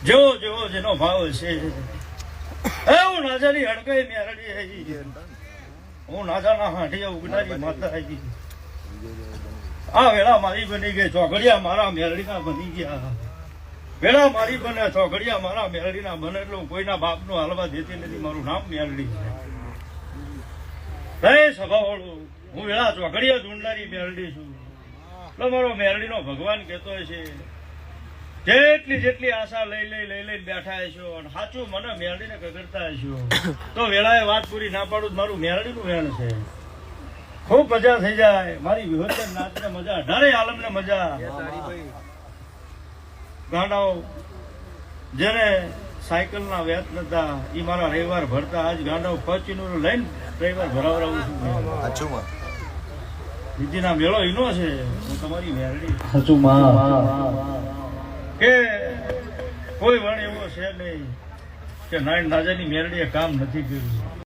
જેવો જેવો જેનો ભાવ છે હું નાજાની હડકાઈ મેરડી હું નાજાના હાંઠિયા ઉગનારી માતા આવી આ વેળા મારી બની ગઈ ચોકડિયા મારા મેરડીના બની ગયા વેળા મારી બને ચોકડિયા મારા મેરડીના બને એટલે કોઈના બાપનું હાલવા દેતી નથી મારું નામ મેરડી છે સભાવાળું હું વેળા ચોકડિયા ઢૂંઢનારી મેરડી છું એટલે મારો મેરડીનો ભગવાન કહેતો છે જેટલી જેટલી આશા લઈ બેઠા છો અને સાચું મને મેરડીને કગરતા છો તો વેળાએ વાત પૂરી ના પાડું મારું મેરડીનું વેણ છે ખૂબ મજા થઈ જાય મારી વિહોચન નાચને મજા 18 આલમને મજા ગાંડાઓ જેને સાયકલના વ્યાજ નતા એ મારા રવિવાર ભરતા આજ ગાંડાઓ પચીનું લઈને રવિવાર ભરાવરાવું છું દીદીના મેળો ઈનો છે હું તમારી મેરડી કે કોઈ વણ એવો છે નહીં કે નાજાની મેરડીએ કામ નથી કર્યું